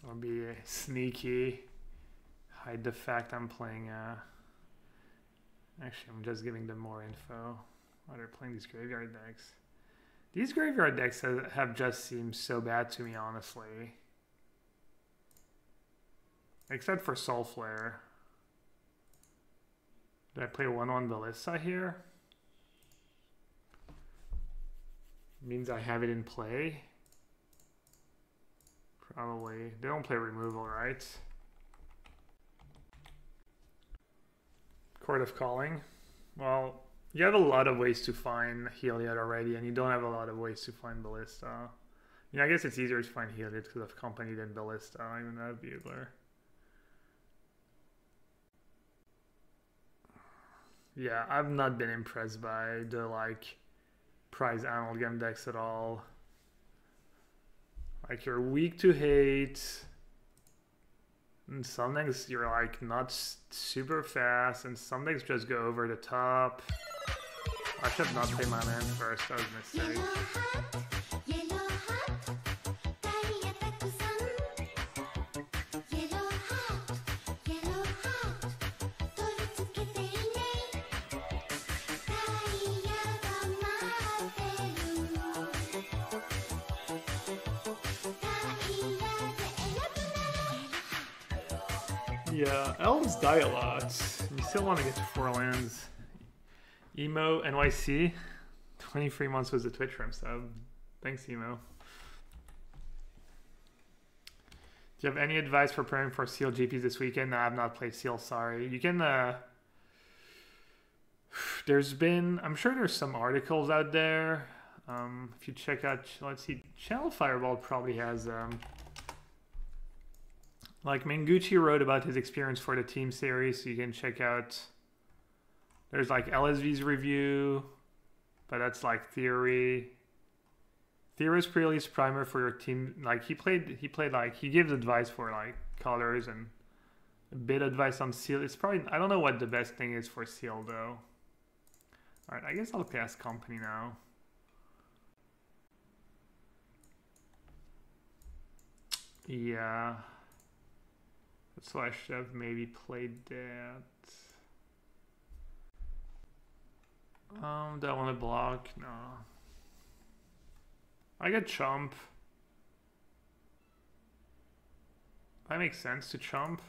I'll be sneaky. Hide the fact I'm playing. Actually, I'm just giving them more info. Oh, they're playing these graveyard decks. These graveyard decks have just seemed so bad to me, honestly. Except for Soul Flare. Did I play 1/1 Ballista here? Means I have it in play. Probably. They don't play removal, right? Court of Calling. Well, you have a lot of ways to find Heliod already, and you don't have a lot of ways to find Ballista. You know, I guess it's easier to find Heliod because of company than Ballista, even though Bugler. Yeah, I've not been impressed by the, like, prize amalgam decks at all. Like, you're weak to hate. And some decks you're like not super fast, and some decks just go over the top. I should not play my land first, that was a mistake. Yeah, elves die a lot. You still want to get to 4 lands. Emo NYC, 23 months was a Twitch room sub. Thanks, Emo. Do you have any advice for preparing for Seal GPs this weekend? No, I've not played Seal, sorry. You can, there's been, I'm sure there's some articles out there. If you check out, let's see, Channel Fireball probably has, like Mengucci wrote about his experience for the team series, so you can check out. There's like LSV's review, but that's like theory. Theory's pre-release primer for your team. Like he played like he gives advice for like colors and a bit advice on Seal. It's probably, I don't know what the best thing is for Seal though. All right, I guess I'll cast Company now. Yeah. So I should have maybe played that. Do I want to block? No. I get chump. That makes sense to chump.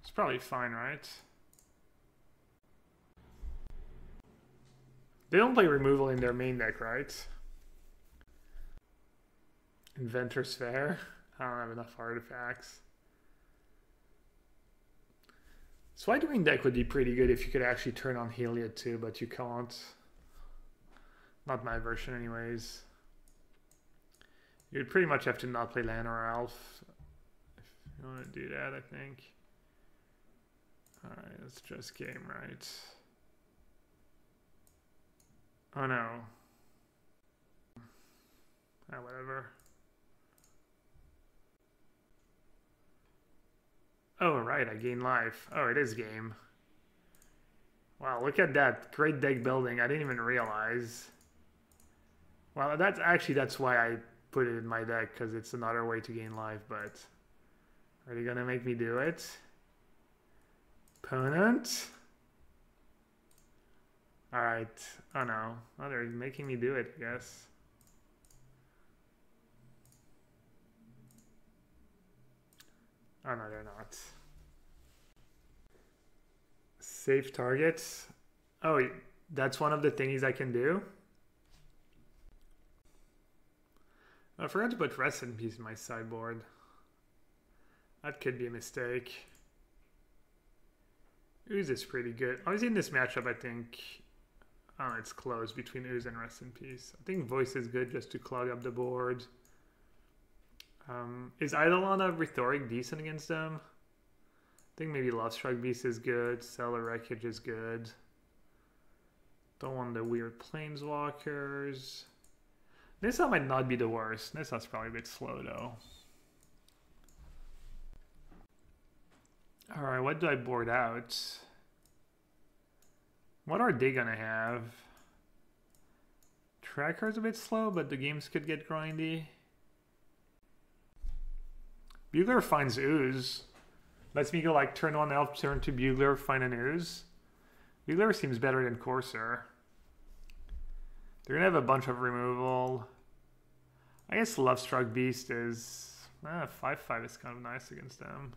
It's probably fine, right? They don't play removal in their main deck, right? Inventor's Fair. I don't have enough artifacts. Swide Wing deck would be pretty good if you could actually turn on Heliod too, but you can't. Not my version anyways. You'd pretty much have to not play Land or Elf if you want to do that, I think. Alright, let's just game right. Oh no. Ah, whatever. Oh, right, I gain life. Oh, it is game. Wow, look at that. Great deck building. I didn't even realize. Well, that's why I put it in my deck, because it's another way to gain life, but are they gonna make me do it? Opponent? Alright. Oh no. Oh, they're making me do it, I guess. Oh no, they're not. Save targets. Oh, that's one of the thingies I can do. I forgot to put Rest in Peace in my sideboard. That could be a mistake. Ooze is pretty good. Obviously in this matchup, I think... Oh, it's close between Ooze and Rest in Peace. I think Voice is good just to clog up the board. Is Eidolon of Rhetoric decent against them? I think maybe Lovestruck Beast is good. Stellar Wreckage is good. Don't want the weird Planeswalkers. Nissa might not be the worst. Nissa's probably a bit slow though. Alright, what do I board out? What are they gonna have? Tracker's a bit slow, but the games could get grindy. Bugler finds ooze. Lets me go like turn 1 elf, turn 2 bugler, find an ooze. Bugler seems better than Courser. They're gonna have a bunch of removal. I guess Lovestruck Beast is 5/5 is kind of nice against them.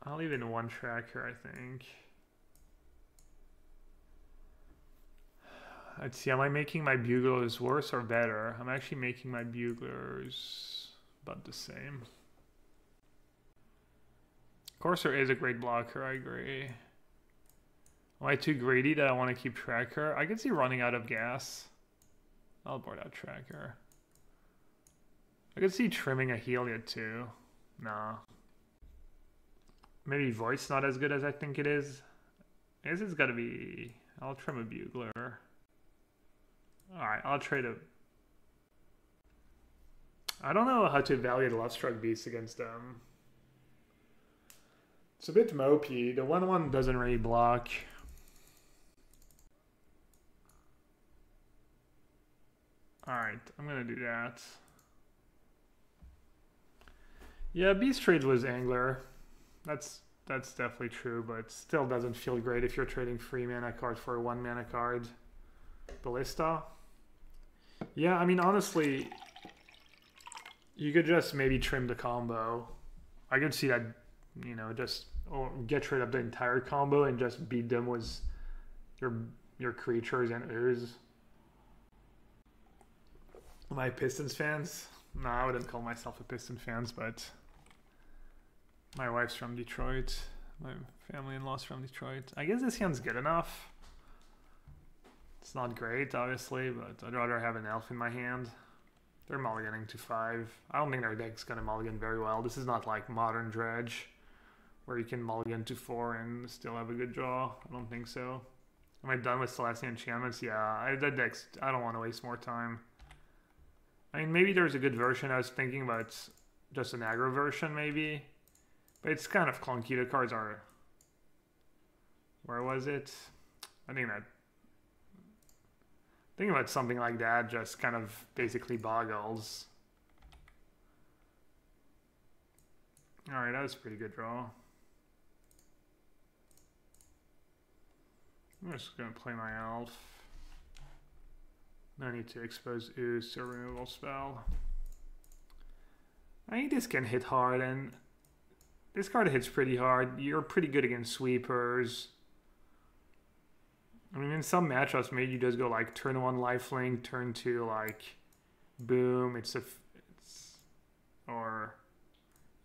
I'll leave in 1 tracker, I think. Let's see, am I making my buglers worse or better? I'm actually making my buglers about the same. Courser is a great blocker, I agree. Am I too greedy that I want to keep tracker? I can see running out of gas. I'll board out tracker. I could see trimming a Heliod too. Nah. Maybe voice not as good as I think it is. I guess it's gotta be... I'll trim a bugler. Alright, I'll trade a... I don't know how to evaluate Lovestruck Beast against them. It's a bit mopey. The 1/1 doesn't really block. Alright, I'm gonna do that. Yeah, Beast Trade was Angler. That's definitely true, but still doesn't feel great if you're trading 3 mana card for a 1 mana card. Ballista. Yeah, I mean, honestly, you could just maybe trim the combo. I could see that, you know, just get rid of the entire combo and just beat them with your creatures and ooze. Am I Pistons fans? No, I wouldn't call myself a Pistons fans, but my wife's from Detroit. My family-in-law's from Detroit. I guess this hand's good enough. It's not great, obviously, but I'd rather have an elf in my hand. They're mulliganing to 5. I don't think their deck's gonna mulligan very well. This is not like Modern Dredge, where you can mulligan to 4 and still have a good draw. I don't think so. Am I done with Celestial Enchantments? Yeah, that deck's... I don't want to waste more time. I mean, maybe there's a good version. I was thinking about just an aggro version, maybe. But it's kind of clunky. The cards are... Where was it? I think that... Thinking about something like that just kind of basically boggles. Alright, that was a pretty good draw. I'm just going to play my elf. No need to expose ooze to a removal spell. I think this can hit hard, and this card hits pretty hard. You're pretty good against sweepers. I mean, in some matchups, maybe you just go like turn 1 lifelink, turn 2 like boom. Or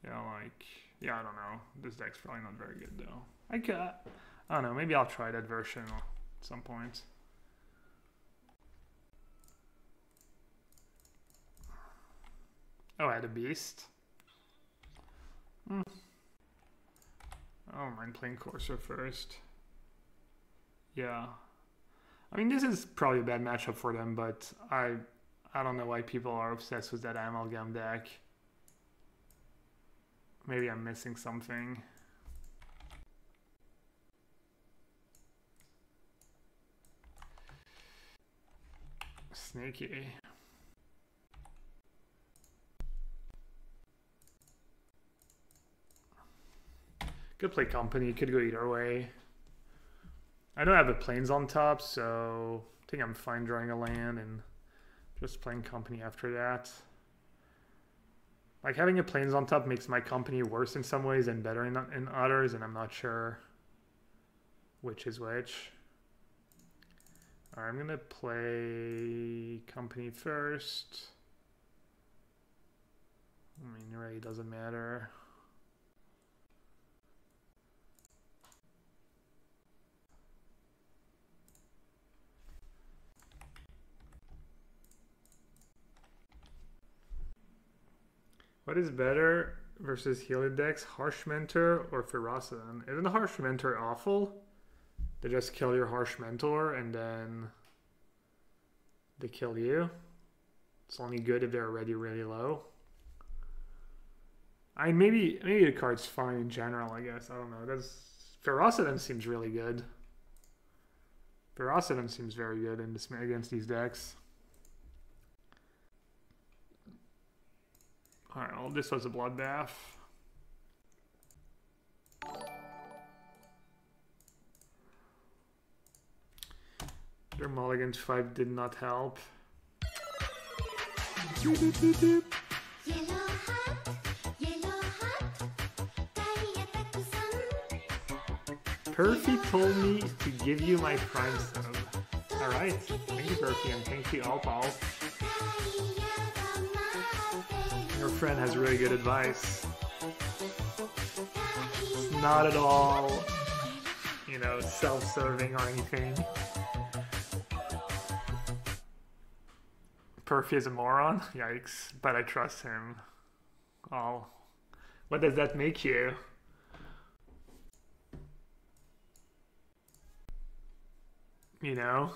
yeah, like yeah, I don't know. This deck's probably not very good though. I don't know. Maybe I'll try that version at some point. Oh, I had a beast. I don't mind playing Courser first. Yeah. I mean, this is probably a bad matchup for them, but I don't know why people are obsessed with that Amalgam deck. Maybe I'm missing something. Sneaky. Could play Company, could go either way. I don't have the plains on top, so I think I'm fine drawing a land and just playing Company after that. Like having a plains on top makes my Company worse in some ways and better in others, and I'm not sure which is which. Alright, I'm gonna play Company first. I mean, it really doesn't matter. What is better versus Heliod decks, Harsh Mentor or Ferocity? Isn't the Harsh Mentor awful? They just kill your Harsh Mentor and then they kill you. It's only good if they're already really low. I mean, maybe the card's fine in general, I guess. I don't know. Ferocity seems really good. Ferocity seems very good in this against these decks. Alright, well, this was a bloodbath. Their mulligan's 5 did not help. Perfy told me to give you my prime sub. Alright, thank you Perfy, and thank you Alpal. Your friend has really good advice. It's not at all, you know, self-serving or anything. Perfy is a moron? Yikes, but I trust him. Oh, what does that make you? You know?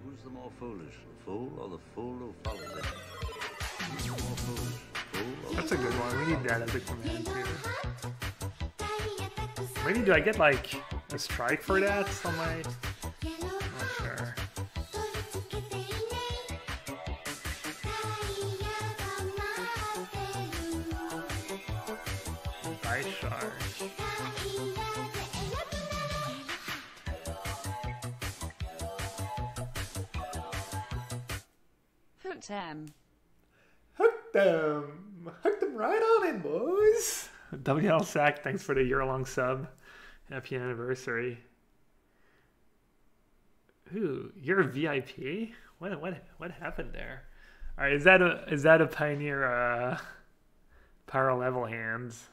Who's the more foolish, the fool or the fool who follows it? Who's the more foolish, the fool or That's a good one. We need that as a command too. Maybe do I get like a strike for that on my... Not sure. Ice shark. Hooked him. Hooked them! Hooked them right on in, boys! WL Sack, thanks for the year-long sub. Happy anniversary. Ooh, you're a VIP? What happened there? Alright, is that a Pioneer power level hands?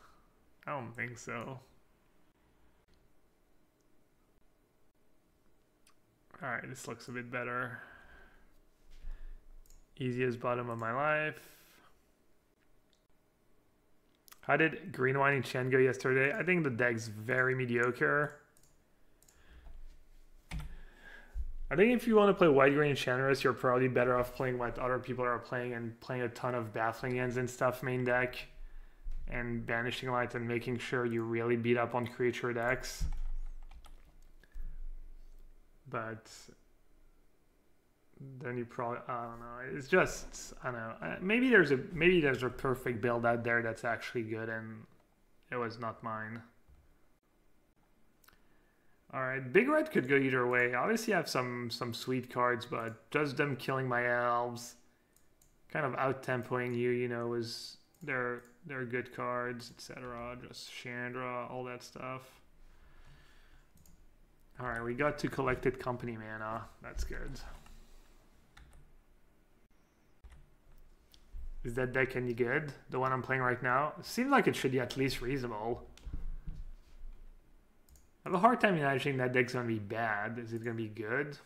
I don't think so. Alright, this looks a bit better. Easiest bottom of my life. How did Green Whining Chen go yesterday? I think the deck's very mediocre. I think if you want to play White Green Generous, you're probably better off playing what other people are playing and playing a ton of Baffling Hands and stuff main deck. And Banishing Light and making sure you really beat up on creature decks. But then you probably, I don't know, it's just, I don't know, maybe there's a perfect build out there that's actually good, and it was not mine. Alright, Big Red could go either way. Obviously I have some sweet cards, but just them killing my elves, kind of out-tempoing you, you know, is they're good cards, etc. Just Chandra, all that stuff. Alright, we got to Collected Company mana. That's good. Is that deck any good? The one I'm playing right now? It seems like it should be at least reasonable. I have a hard time imagining that deck's gonna be bad. Is it gonna be good?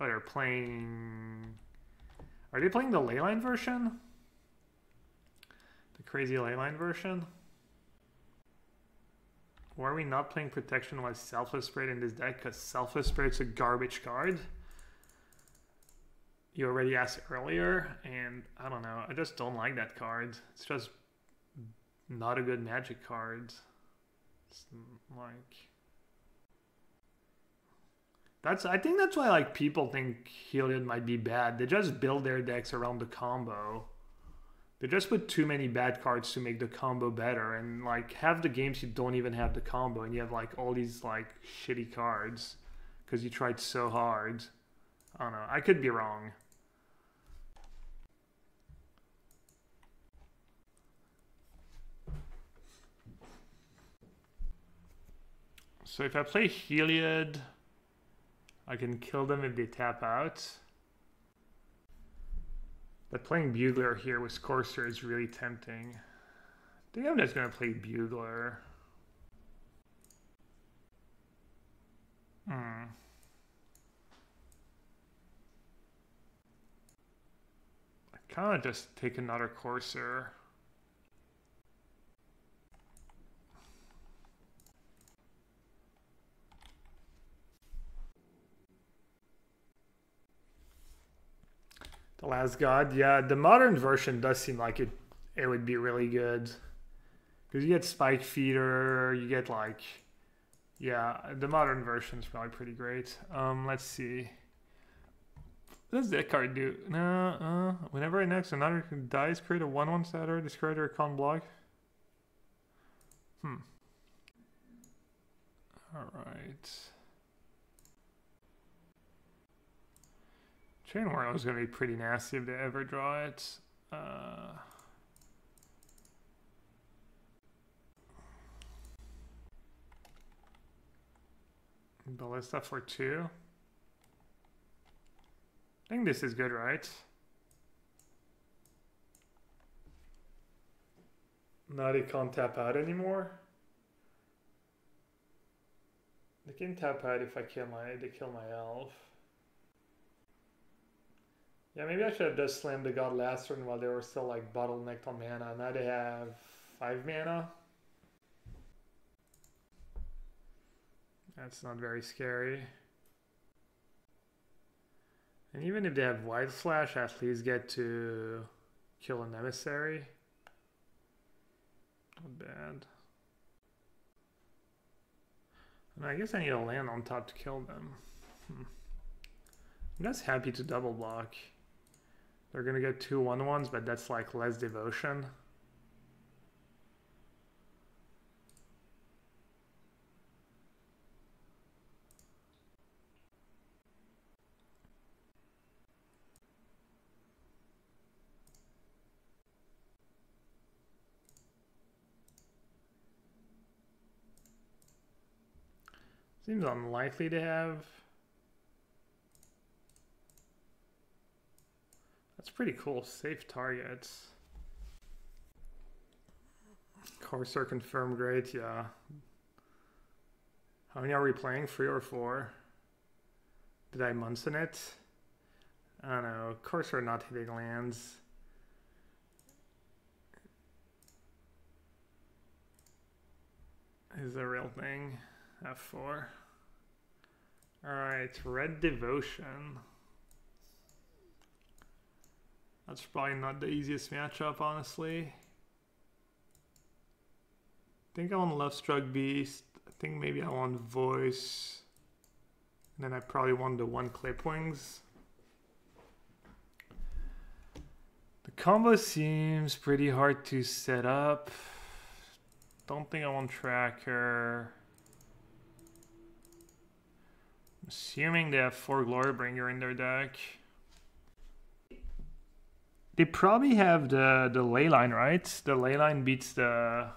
Oh, they're playing... Are they playing the Leyline version? The crazy Leyline version? Or are we not playing Protection with Selfless Spirit in this deck? Because Selfless Spirit's a garbage card. You already asked earlier, and I don't know. I just don't like that card. It's just not a good Magic card. It's like... I think that's why like people think Heliod might be bad. They just build their decks around the combo. They just put too many bad cards to make the combo better, and like half the games you don't even have the combo, and you have like all these like shitty cards because you tried so hard. I don't know. I could be wrong. So if I play Heliod, I can kill them if they tap out. But playing Bugler here with Courser is really tempting. I think I'm just going to play Bugler. I kind of just take another Courser. The Last God, yeah, the modern version does seem like it would be really good. Because you get Spike Feeder, you get like, yeah, the modern version is probably pretty great. Let's see. What does that card do? No, whenever it next another dies, create a 1/1 statter, discard or can't block. Alright. Chain War is going to be pretty nasty if they ever draw it. Ballista for 2. I think this is good, right? Now they can't tap out anymore. They can tap out if I kill they kill my elf. Yeah, maybe I should have just slammed the god last turn while they were still like bottlenecked on mana. Now they have 5 mana. That's not very scary. And even if they have White Flash, I at least get to kill an emissary. Not bad. And I guess I need a land on top to kill them. I'm just happy to double block. They're gonna get 2 1/1s, but that's like less devotion. Seems unlikely to have. That's pretty cool. Safe targets. Corsair confirmed, great, yeah. How many are we playing? 3 or 4? Did I Munson it? I don't know. Corsair not hitting lands. Is a real thing. F4. Alright, Red Devotion. That's probably not the easiest matchup, honestly. I think I want Lovestruck Beast. I think maybe I want Voice. And then I probably want the 1 Clip Wings. The combo seems pretty hard to set up. Don't think I want Tracker. Assuming they have 4 Glorybringer in their deck. They probably have the Leyline, right? The Leyline beats the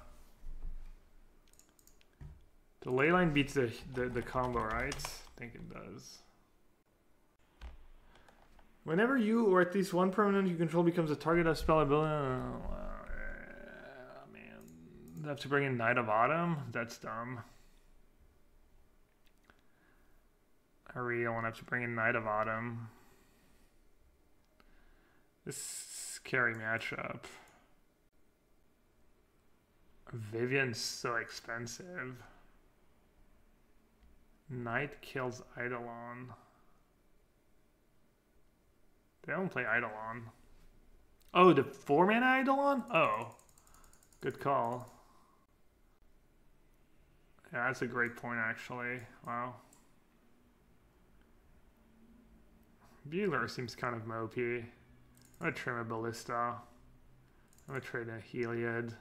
Leyline beats the combo, right? I think it does. Whenever you or at least one permanent you control becomes a target of spell ability, man, I have to bring in Knight of Autumn. That's dumb. I really don't want to have to bring in Knight of Autumn. This scary matchup. Vivian's so expensive. Knight kills Eidolon. They don't play Eidolon. Oh, the 4-mana Eidolon? Oh, good call. Yeah, that's a great point, actually. Wow. Bugler seems kind of mopey. I'm gonna trim a Ballista. I'm gonna trade a Heliod.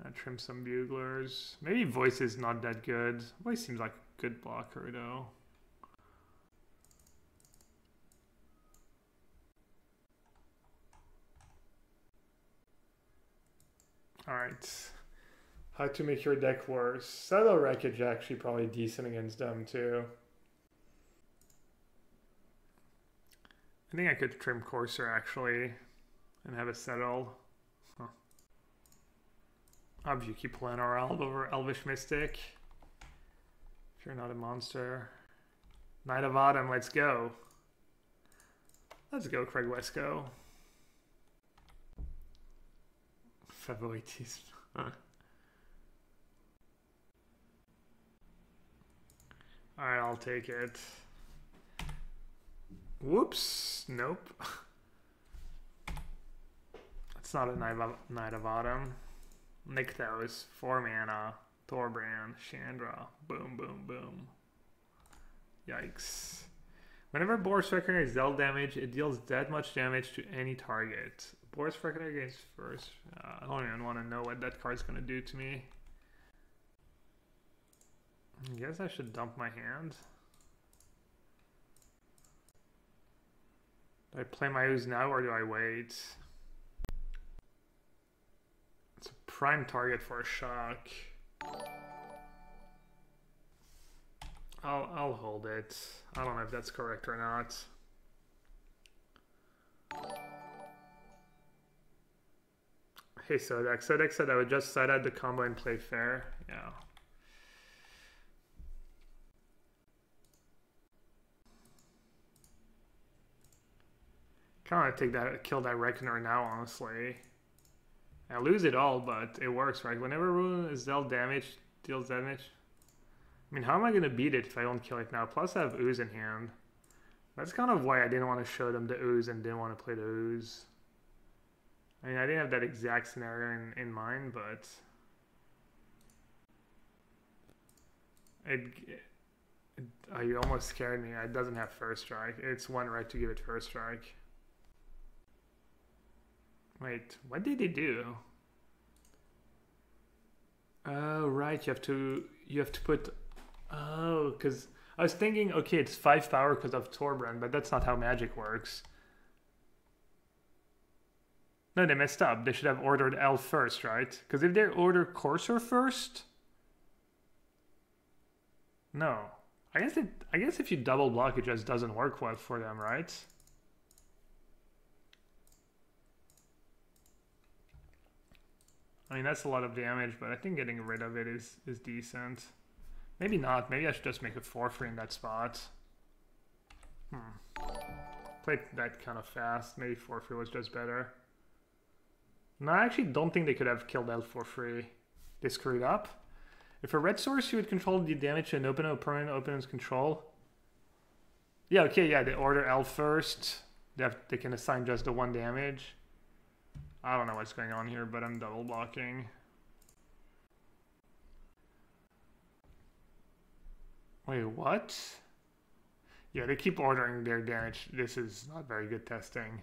I'll trim some Buglers. Maybe Voice is not that good. Voice seems like a good blocker, though. Alright. How to make your deck worse. Subtle Wreckage actually probably decent against them, too. I think I could trim Corsair, actually, and have it settled. Huh. Obviously, you keep playing our Elf over Elvish Mystic. If you're not a monster. Knight of Autumn, let's go. Let's go, Craig Wesco. Favoritism. Alright, I'll take it. Whoops. Nope. It's not a Knight of Autumn. Nykthos, 4 mana. Thorbrand, Chandra. Boom, boom, boom. Yikes. Whenever Boar's Reckoner is dealt damage, it deals that much damage to any target. Boar's Reckoner gains first. I don't even want to know what that card's going to do to me. I guess I should dump my hand. Do I play my ooze now or do I wait? It's a prime target for a shock. I'll hold it. I don't know if that's correct or not. Hey Sodak. Sodak said I would just side out the combo and play fair. Yeah. Kind of take that, kill that Reckoner now, honestly. I lose it all, but it works, right? Whenever Ruin is dealt damage, deals damage. I mean, how am I going to beat it if I don't kill it now? Plus, I have Ooze in hand. That's kind of why I didn't want to show them the Ooze and didn't want to play the Ooze. I mean, I didn't have that exact scenario in mind, but... Oh, you almost scared me. It doesn't have first strike. It's one right to give it first strike. Wait, what did they do? Oh, right, you have to put... Oh, because I was thinking, okay, it's 5 power because of Torbrand, but that's not how Magic works. No, they messed up. They should have ordered Elf first, right? Because if they order Courser first... No. I guess if you double block, it just doesn't work well for them, right? I mean, that's a lot of damage, but I think getting rid of it is decent. Maybe not. Maybe I should just make a 4-3 in that spot. Played that kind of fast. Maybe 4-3 was just better. No, I actually don't think they could have killed Elf for free. They screwed up. If a red source, you would control the damage to an permanent opponent's control. Yeah, okay, yeah, they order Elf first. They can assign just the 1 damage. I don't know what's going on here, but I'm double blocking. Wait, what? Yeah, they keep ordering their damage. This is not very good testing.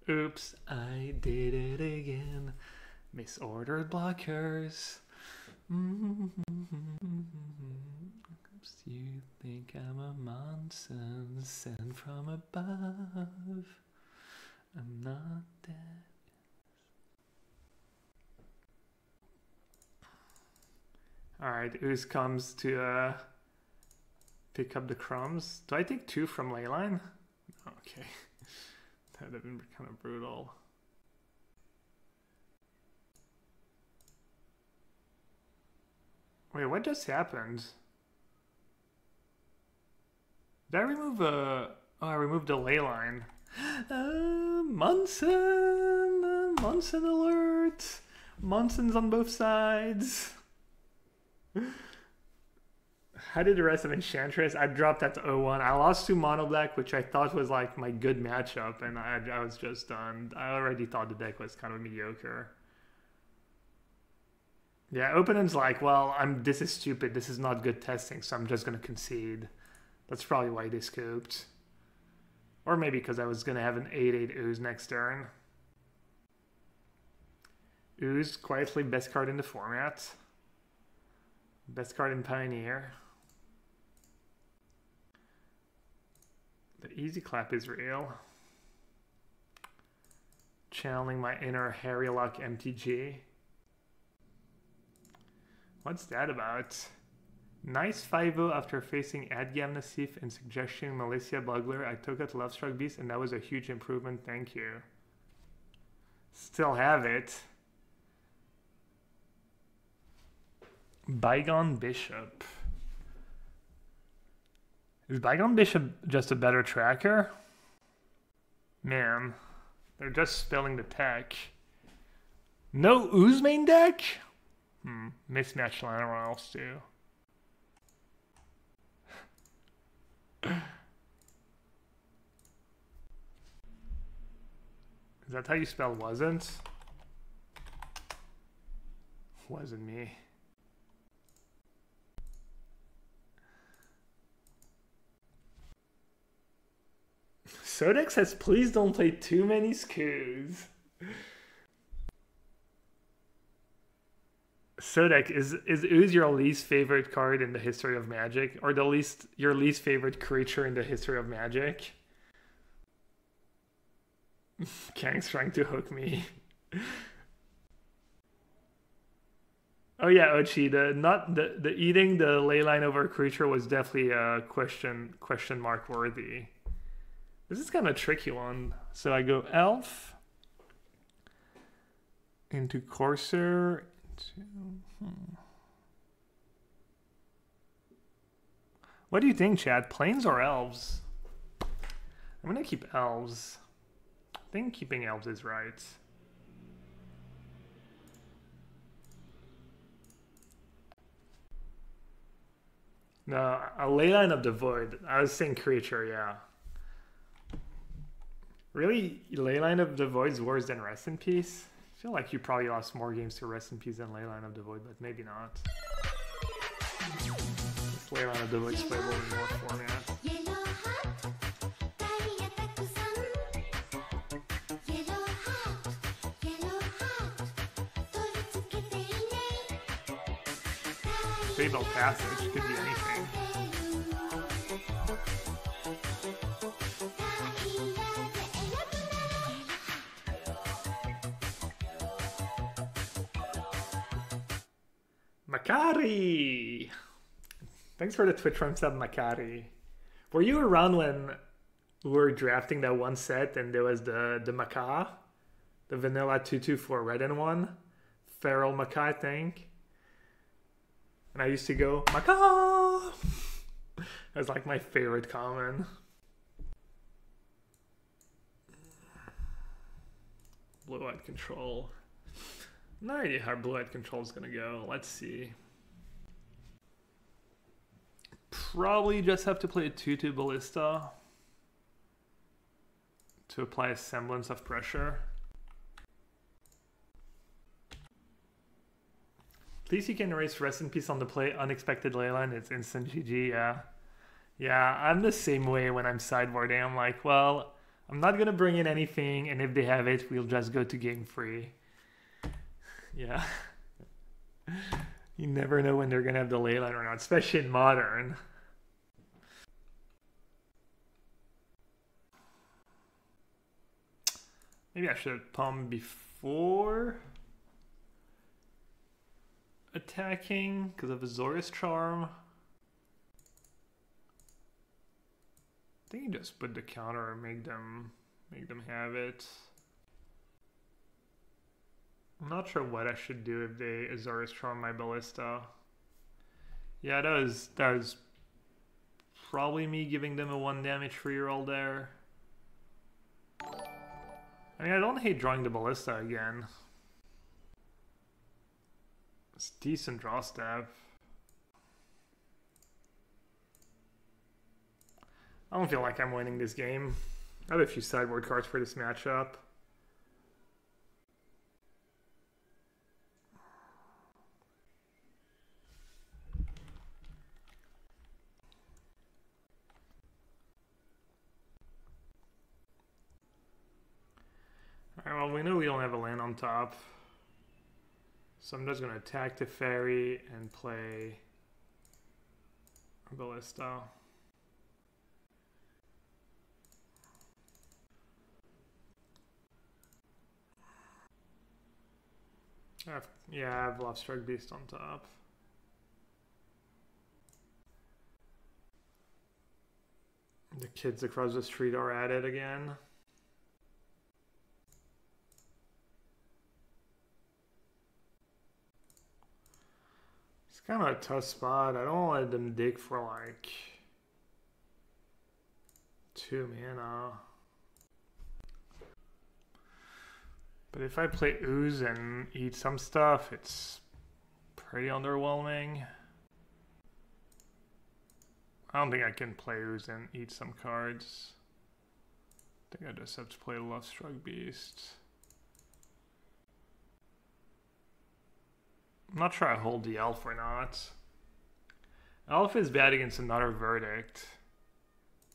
Oops, I did it again. Misordered blockers. Oops, you think I'm a monster sent from above. I'm not dead. Alright, Ooze comes to pick up the crumbs. Do I take 2 from Leyline? Okay. That would have been kind of brutal. Wait, what just happened? Did I remove a... Oh, I removed the Leyline. Munson! Munson alert! Munson's on both sides. How did the rest of Enchantress? I dropped that to 0-1. I lost to Mono Black, which I thought was like my good matchup, and I was just done. I already thought the deck was kind of mediocre. Yeah, opponent's like, well, this is stupid. This is not good testing, so I'm just going to concede. That's probably why they scooped. Or maybe because I was going to have an 8-8 Ooze next turn. Ooze, quietly best card in the format. Best card in Pioneer. The Easy Clap is real. Channeling my inner Harry Luck MTG. What's that about? Nice 5-0 after facing Adgam Nassif and suggesting Militia Bugler. I took out Lovestruck Beast and that was a huge improvement. Thank you. Still have it. Bygone Bishop. Is Bygone Bishop just a better tracker? Man, they're just spilling the tech. No Ooze main deck? Mismatched line or else too. Is that how you spell wasn't? Wasn't me. Sodex says, please don't play too many scoos. Sodek, is Ooze your least favorite card in the history of Magic? Or your least favorite creature in the history of Magic? Kang's trying to hook me. Oh yeah, Ochi, the eating the leyline over a creature was definitely a question mark worthy. This is kind of a tricky one. So I go Elf into Corsair. What do you think, Chad? Planes or elves? I'm gonna keep elves. I think keeping elves is right. No, a Leyline of the Void. I was saying creature, yeah. Really? Leyline of the Void is worse than Rest in Peace? I feel like you probably lost more games to Rest in Peace than Leyline of the Void, but maybe not. Leyline of the Void is playable in more format. Fatal Passage could be anything. Makari! Thanks for the Twitch Prime sub, Makari. Were you around when we were drafting that one set and there was the Macaw? The vanilla 2/2 for red and 1? Feral Macaw, I think. And I used to go, Macaw! That was like my favorite common. Blue-eyed Control. No idea how Blue-eyed Control is going to go. Let's see. Probably just have to play a 2/2 Ballista to apply a semblance of pressure. At least you can erase Rest in Peace on the play. Unexpected Leyline, it's instant GG, yeah. Yeah, I'm the same way when I'm sideboarding. I'm like, well, I'm not going to bring in anything, and if they have it, we'll just go to game free. Yeah. You never know when they're going to have the Leyline or not, especially in Modern. Maybe I should have palmed before attacking because of Azorius Charm. I think you just put the counter and make them have it. I'm not sure what I should do if they Azorius Charm my Ballista. Yeah, that was probably me giving them a 1 damage free roll there. I mean, I don't hate drawing the Ballista again. It's decent draw step. I don't feel like I'm winning this game. I have a few sideboard cards for this matchup. Alright, well, we know we don't have a land on top. So I'm just going to attack the fairy and play a Ballista. Yeah, I have Lovestruck Beast on top. The kids across the street are at it again. It's kind of a tough spot. I don't want them dig for like 2 mana. But if I play Ooze and eat some stuff, it's pretty underwhelming. I don't think I can play Ooze and eat some cards. I think I just have to play Lovestruck Beast. I'm not sure I hold the Elf or not. Elf is bad against another Verdict.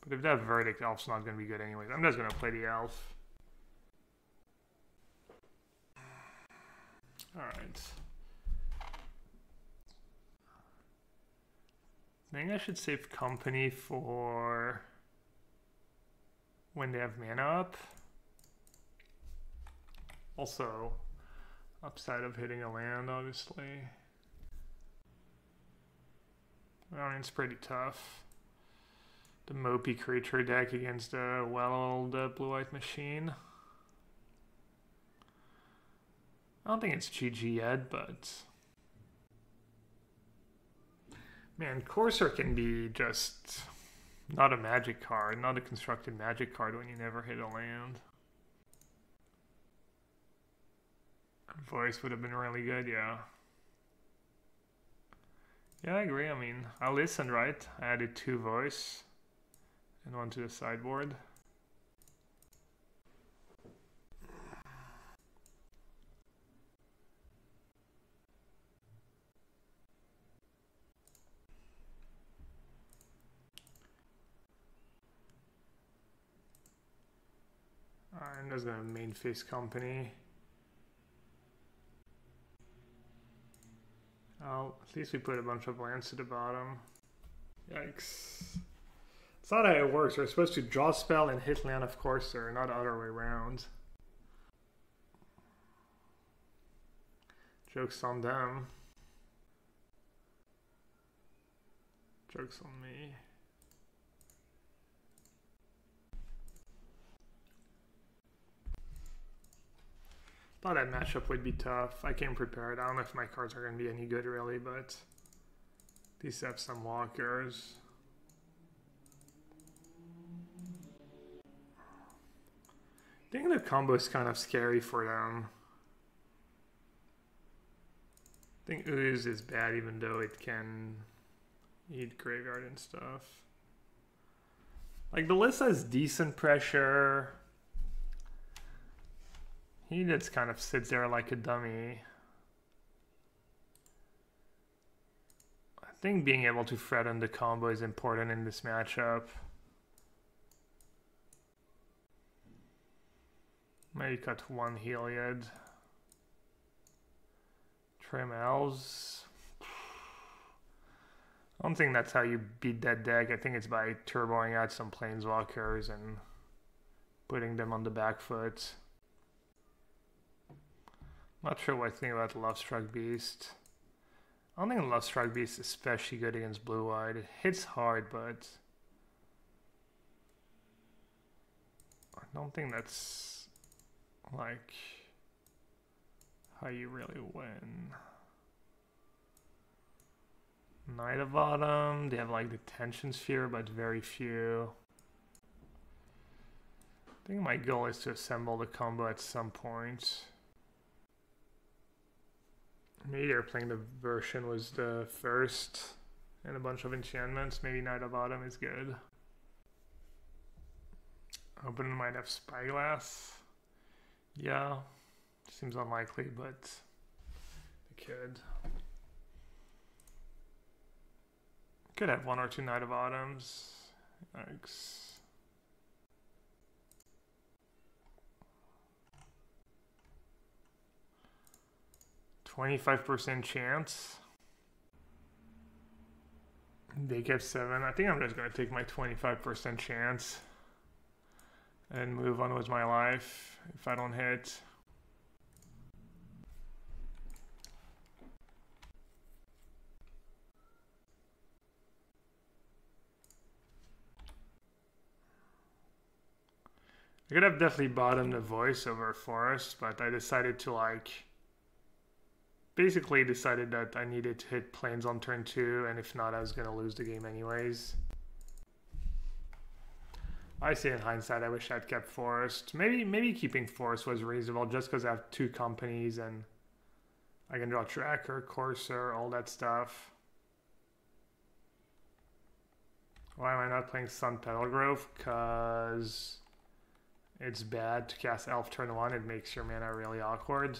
But if that Verdict, Elf's not going to be good anyways. I'm just going to play the Elf. Alright. I think I should save Company for when they have mana up. Also, upside of hitting a land, obviously. I mean, it's pretty tough. The Mopey creature deck against a well-oiled blue-white machine. I don't think it's GG yet, but... Man, Courser can be just not a magic card, not a constructed magic card when you never hit a land. Voice would have been really good, yeah. Yeah, I agree. I mean, I listened, right? I added 2 voice and 1 to the sideboard. Alright, I'm just gonna main face Company. Well, at least we put a bunch of lands to the bottom. Yikes. It's not how it works. We're supposed to draw spell and hit land of Courser, not the other way around. Joke's on them. Joke's on me. Thought that matchup would be tough. I came prepared. I don't know if my cards are going to be any good really, but these have some walkers. I think the combo is kind of scary for them. I think Ooze is bad even though it can eat graveyard and stuff. Like Ballista has decent pressure. He just kind of sits there like a dummy. I think being able to threaten the combo is important in this matchup. Maybe cut 1 Heliod. Trim Elves. I don't think that's how you beat that deck. I think it's by turboing out some Planeswalkers and putting them on the back foot. Not sure what I think about Lovestruck Beast. I don't think Lovestruck Beast is especially good against blue-white. It hits hard, but I don't think that's like how you really win. Knight of Autumn, they have like the Tension Sphere, but very few. I think my goal is to assemble the combo at some point. Maybe they're playing the version was the first and a bunch of enchantments. Maybe Knight of Autumn is good. Opponent might have Spyglass. Yeah, seems unlikely, but they could. Could have 1 or 2 Knight of Autumns. Yikes. %25 chance. They get 7. I think I'm just going to take my 25% chance and move on with my life if I don't hit. I could have definitely bottomed the voice over Forest, but I decided to basically decided that I needed to hit planes on turn 2, and if not, I was going to lose the game anyways. I say in hindsight, I wish I'd kept Forest. Maybe keeping Forest was reasonable just because I have 2 companies and I can draw Tracker, Courser, all that stuff. Why am I not playing Sun Petal Grove? Because it's bad to cast Elf turn 1. It makes your mana really awkward.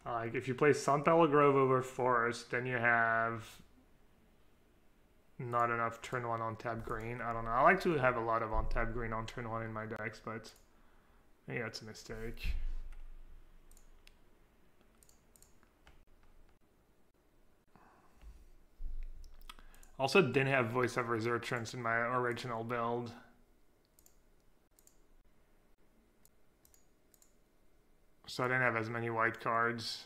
Like if you play Sun Petal Grove over Forest, then you have not enough turn 1 on tap green. I don't know. I like to have a lot of on tap green on turn 1 in my decks, but maybe that's a mistake. Also didn't have voice of resurgence in my original build. So I didn't have as many white cards.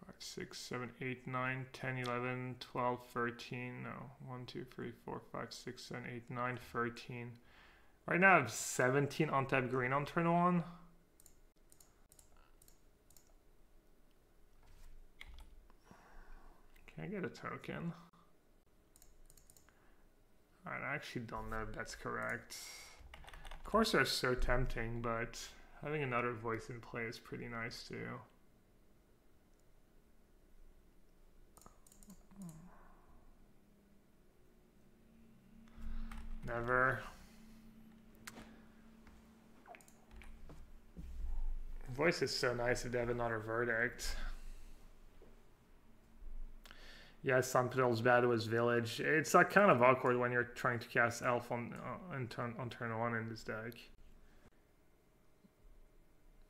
5, 6, 7, 8, 9, 10, 11, 12, 13. No. 1, 2, 3, 4, 5, 6, 7, 8, 9, 13. Right now I have 17 on tap green on turn 1. Can I get a token? Alright, I actually don't know if that's correct. Course are so tempting, but having another voice in play is pretty nice too. Never. Voice is so nice if they have another verdict. Yeah, Sunpetal's bad was Village. It's like kind of awkward when you're trying to cast Elf on turn 1 in this deck.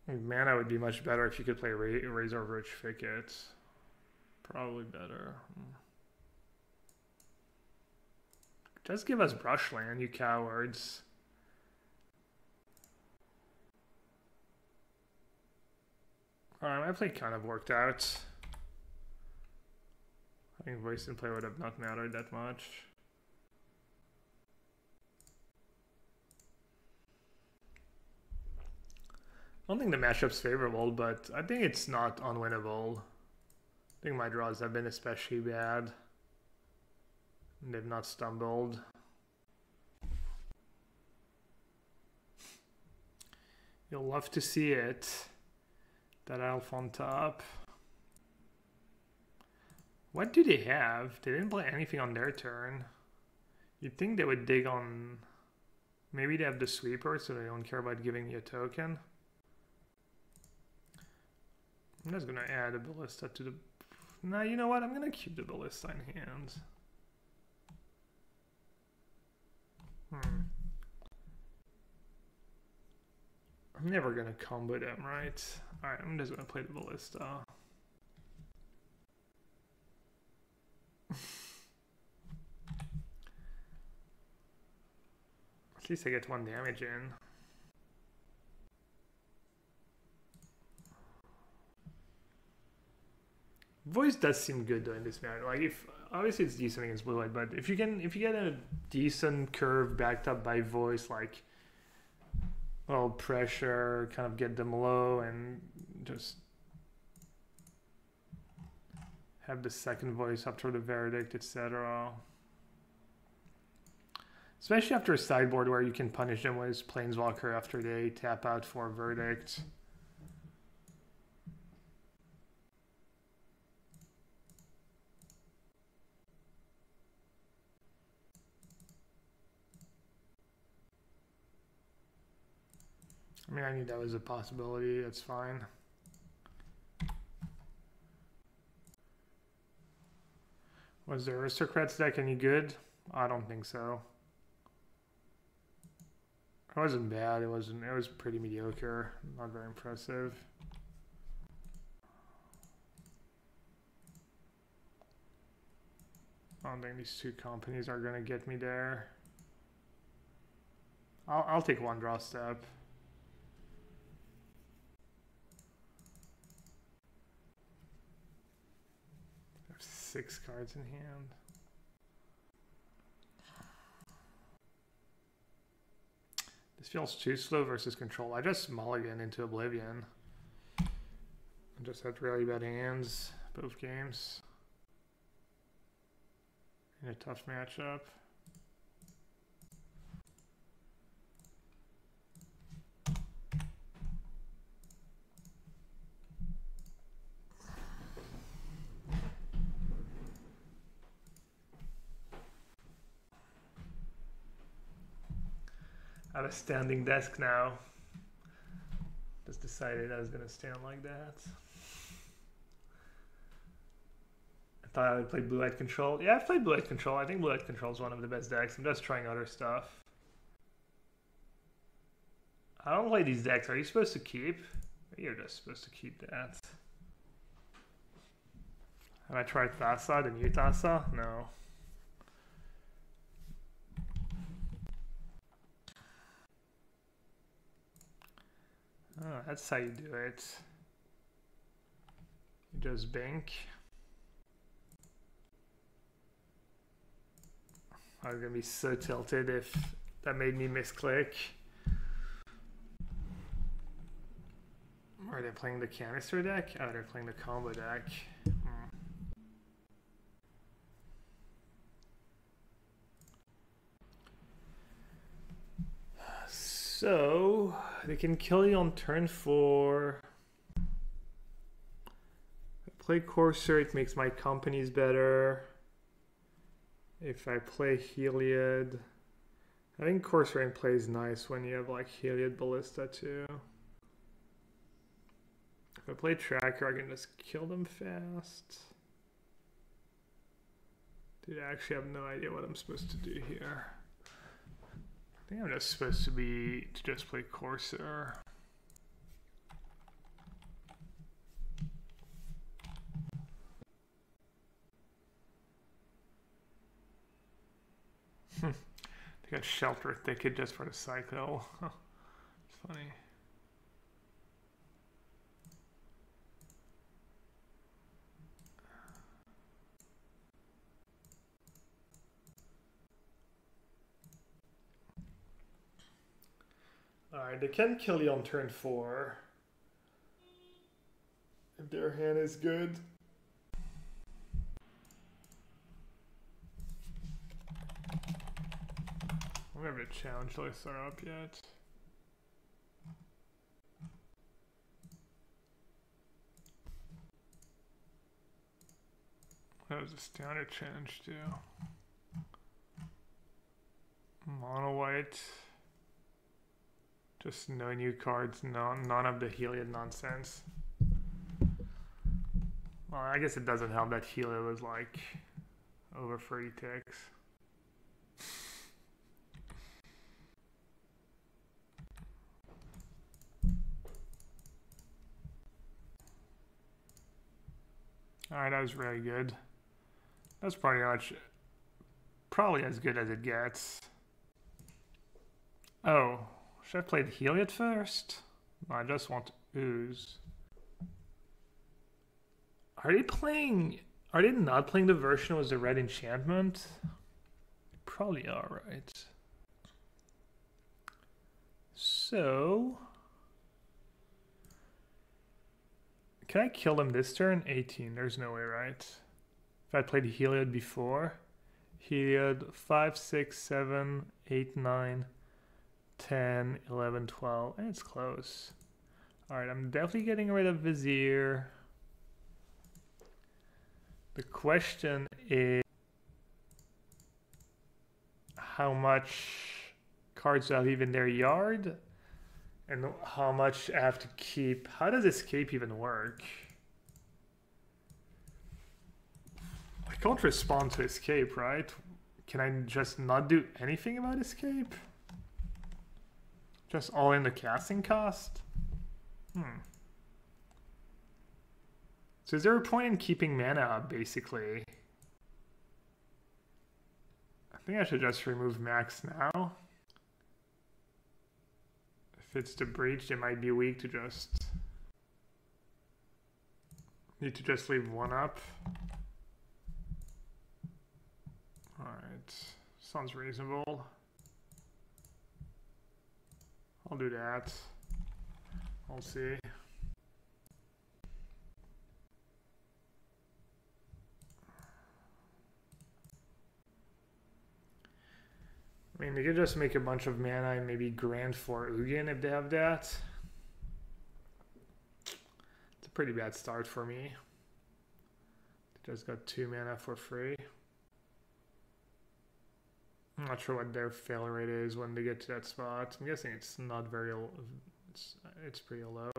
Mana would be much better if you could play Razor Rich Thicket. Probably better. Just give us Brushland, you cowards. Alright, my play kind of worked out. I think voice in play would have not mattered that much. I don't think the matchup's favorable, but I think it's not unwinnable. I think my draws have been especially bad. And they've not stumbled. You'll love to see it. That Elf on top. What do they have? They didn't play anything on their turn. You'd think they would dig on... Maybe they have the sweeper, so they don't care about giving me a token. I'm just gonna add a Ballista to the... Nah, you know what? I'm gonna keep the Ballista in hand. I'm never gonna combo them, right? Alright, I'm just gonna play the Ballista. At least I get 1 damage in. Voice does seem good though in this match. Like if obviously it's decent against blue white, but if you get a decent curve backed up by voice, like well pressure, kind of get them low and just have the second voice after the verdict, etc. Especially after a sideboard where you can punish them with Planeswalker after they tap out for a verdict. I mean, I knew that was a possibility. That's fine. Was the Aristocrats deck any good? I don't think so. It wasn't bad. It was pretty mediocre. Not very impressive. I don't think these two companies are gonna get me there. I'll take 1 draw step. I have 6 cards in hand. This feels too slow versus control. I just mulligan into Oblivion. I just had really bad hands both games. In a tough matchup. I have a standing desk now. Just decided I was gonna stand like that. thought I would play Blue-White Control. Yeah, I've played Blue-White Control. I think Blue-White Control is one of the best decks. I'm just trying other stuff. I don't play these decks. Are you supposed to keep? You're just supposed to keep that. Have I tried Thassa, the new Thassa? No. Oh, that's how you do it. You just bank. I was gonna be so tilted if that made me misclick. Are they playing the canister deck? Oh, they're playing the combo deck. So they can kill you on turn 4. If I play Courser, it makes my companies better. If I play Heliod, I think Courser in play is nice when you have like Heliod Ballista too. If I play Tracker, I can just kill them fast. Dude, I actually have no idea what I'm supposed to do here. I think I'm just supposed to just play Courser. They got Shelter Thicket just for the cycle. It's funny. Alright, they can kill you on turn 4. If their hand is good. I don't have a challenge lists are up yet. That was a standard challenge too. Mono white. Just no new cards, none of the Heliod nonsense. Well, I guess it doesn't help that Heliod was like over 30 ticks. Alright, that was really good. That's probably as good as it gets. Oh. Should I play the Heliod first? No, I just want to ooze. Are they not playing the version with the red enchantment? Probably are, right? So can I kill them this turn? 18, there's no way, right? If I played Heliod before. Heliod 5, 6, 7, 8, 9. 10, 11, 12, and it's close. Alright, I'm definitely getting rid of Vizier. The question is how much cards I leave in their yard and how much I have to keep. How does escape even work? I can't respond to escape, right? Can I just not do anything about escape? Just all in the casting cost? So is there a point in keeping mana up, basically? I think I should just remove Max now. If it's the breach, it might be weak to just... Need to just leave one up. Alright, sounds reasonable. I'll do that. I'll see. I mean, they could just make a bunch of mana and maybe grant for Ugin if they have that. It's a pretty bad start for me. They just got 2 mana for free. I'm not sure what their fail rate is when they get to that spot. I'm guessing it's not very, it's pretty low.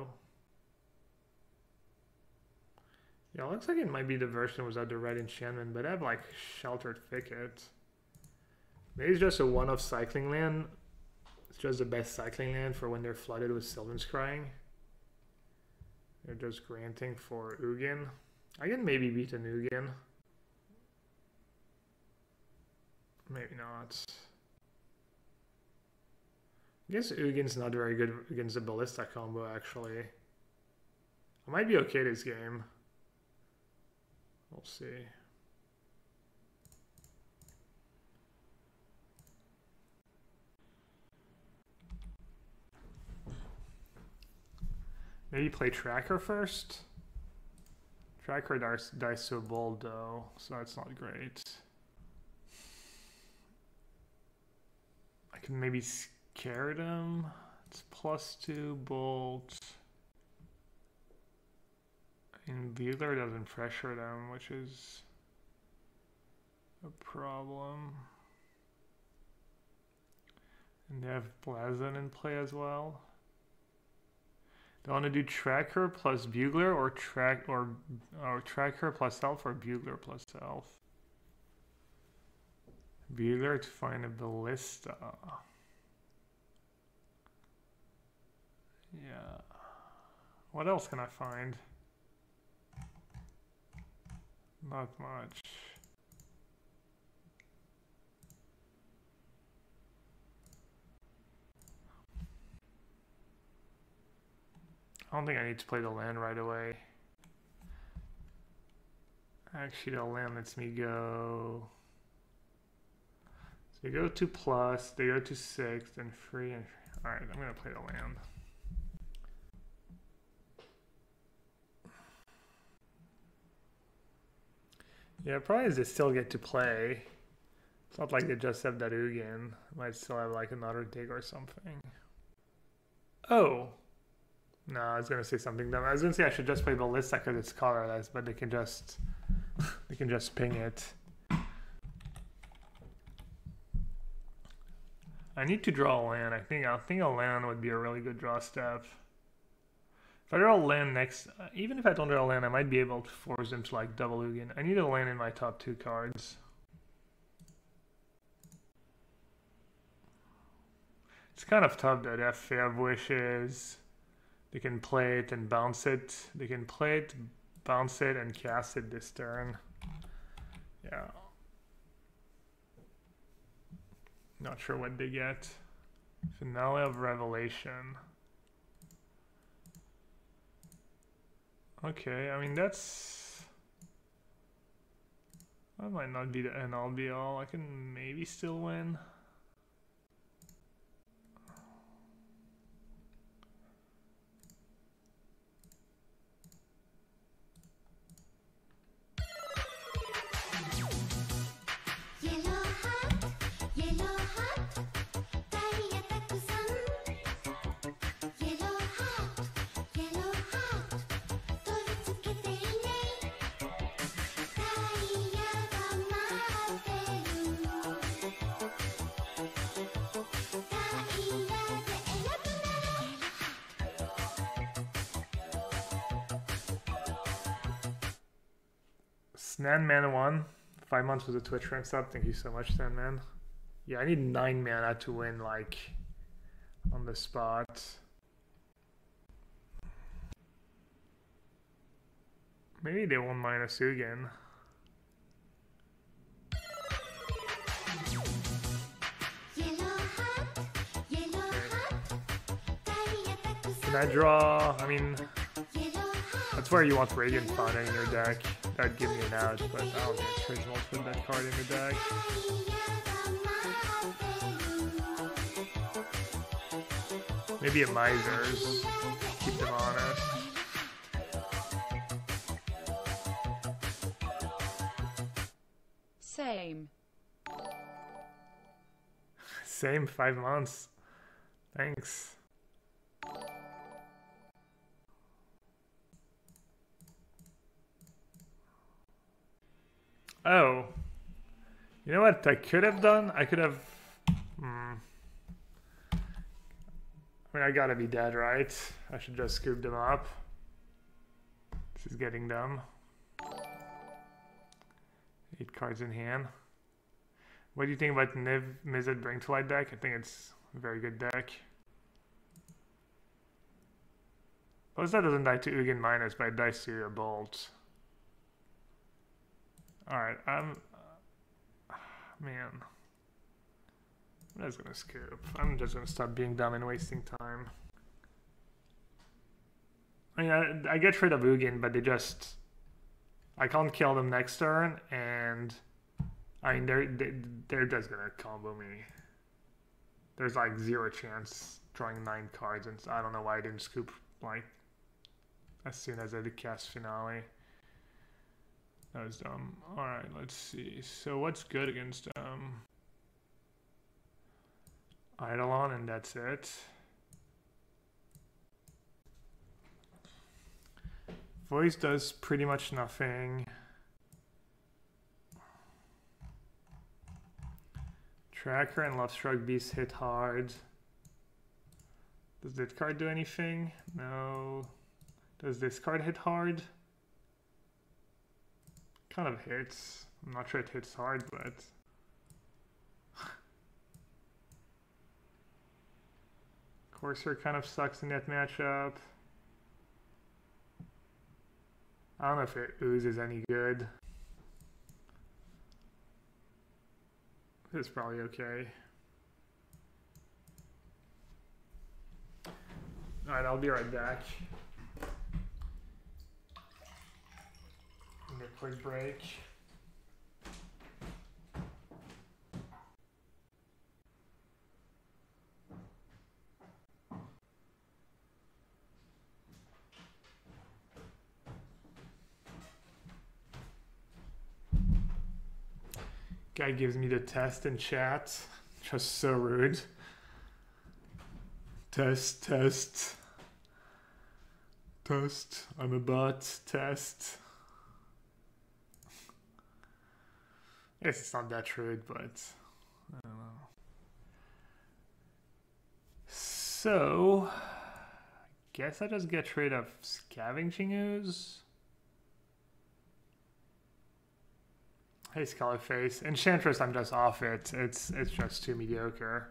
Yeah, it looks like it might be the version without the red enchantment, but I have like Sheltered Thicket. Maybe it's just a one-off cycling land. It's just the best cycling land for when they're flooded with Sylvan Scrying. They're just granting for Ugin. I can maybe beat an Ugin. Maybe not. I guess Ugin's not very good against the Ballista combo, actually. I might be okay this game. We'll see. Maybe play Tracker first? Tracker dies so bold though, so that's not great. I can maybe scare them. It's +2 bolt. And Bugler doesn't pressure them, which is a problem. And they have Blazon in play as well. Do I want to do Tracker plus Bugler or Tracker plus Elf or Bugler plus Elf? Bugler to find a Ballista. Yeah. What else can I find? Not much. I don't think I need to play the land right away. Actually, the land lets me go. So they go to plus, they go to 6, then free and alright, I'm gonna play the land. Yeah, probably as they still get to play. It's not like they just have that Ugin. Might still have like another dig or something. Oh! No, I was gonna say something dumb. I was gonna say I should just play Ballista because it's colorless, but they can just ping it. I need to draw a land. I think a land would be a really good draw step. If I draw a land next, even if I don't draw a land, I might be able to force them to like double Ugin. I need a land in my top 2 cards. It's kind of tough that they have wishes. They can play it and bounce it. They can play it, bounce it, and cast it this turn. Yeah. Not sure what they get. Finale of Revelation. Okay, I mean that might not be the end all be all. I can maybe still win. Sandman 1, 5 months with a Twitch rank sub. Thank you so much, Sandman. Yeah, I need 9 mana to win, like, on the spot. Maybe they won't minus Ugin. Can I draw? I mean, that's where you want Radiant Fauna in your deck. That'd give me an out, but I don't think it's reasonable to put that card in the deck. Maybe a Misers. Keep them honest. Same. Same, 5 months. Thanks. Oh. You know what I could have done? I could have... I mean, I gotta be dead, right? I should just scoop them up. This is getting dumb. 8 cards in hand. What do you think about Niv Mizzet Bring to Light deck? I think it's a very good deck. Ballista doesn't die to Ugin minus, but it dies to a bolt. Alright, man. I'm just gonna skip. I'm just gonna stop being dumb and wasting time. I mean, I get rid of Ugin, but they just... I can't kill them next turn, and... I mean, they're just gonna combo me. There's like 0 chance drawing 9 cards, and I don't know why I didn't scoop, like, as soon as I did cast Finale. That was dumb. Alright, let's see. So what's good against Eidolon, and that's it. Voice does pretty much nothing. Tracker and Lovestruck Beast hit hard. Does this card do anything? No. Does this card hit hard? Kind of hits. I'm not sure it hits hard, but... Corsair kind of sucks in that matchup. I don't know if it oozes any good. It's probably okay. Alright, I'll be right back. Give me a quick break. Guy gives me the test in chat. Just so rude. Test, test. Test. I'm a bot. Test. I guess it's not that rude, but I don't know. So, I guess I just get rid of Scavenging Ooze. Hey, Scarface. Enchantress, I'm just off it. It's just too mediocre.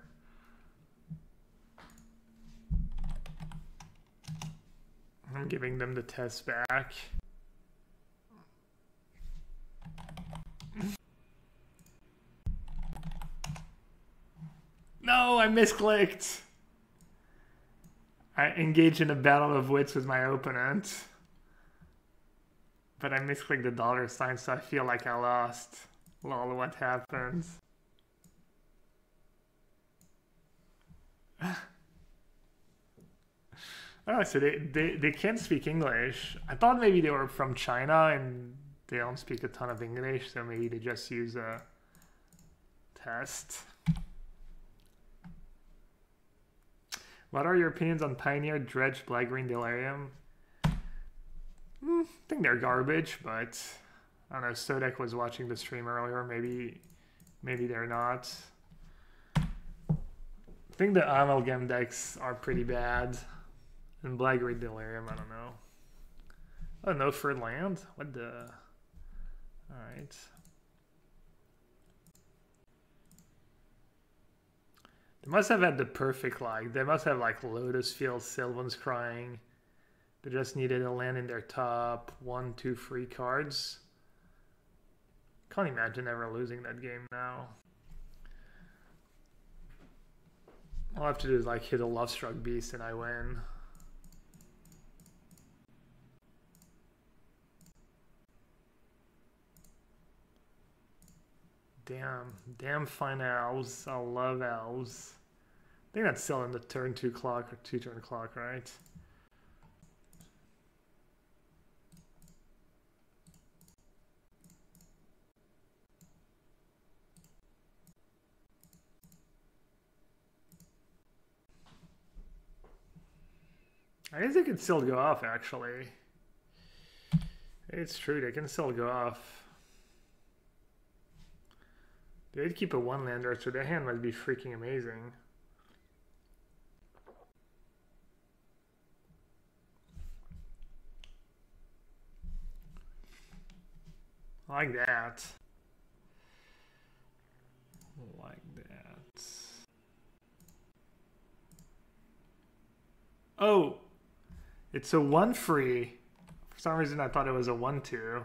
I'm giving them the test back. No, I misclicked. I engaged in a battle of wits with my opponent. But I misclicked the $sign, so I feel like I lost. Lol, what happens? Oh, so they can't speak English. I thought maybe they were from China and they don't speak a ton of English, so maybe they just use a test. What are your opinions on Pioneer, Dredge, Black-Green Delirium? I think they're garbage, but I don't know. Sodek was watching the stream earlier. Maybe they're not. I think the Amalgam decks are pretty bad. And Black-Green Delirium, I don't know. Oh, no for land? What the... Alright. They must have had the perfect, like... They must have, like, Lotus Field, Sylvan's Crying... They just needed a land in their top 1, 2, 3 cards. Can't imagine ever losing that game now. All I have to do is like hit a Lovestruck Beast and I win. Damn fine elves. I love elves. I think that's still in the turn 2 clock or 2 turn clock, right? I guess they can still go off, actually. It's true, they can still go off. They did keep a 1-lander, so their hand must be freaking amazing. I like that. Oh, it's a 1-free. For some reason I thought it was a 1-2.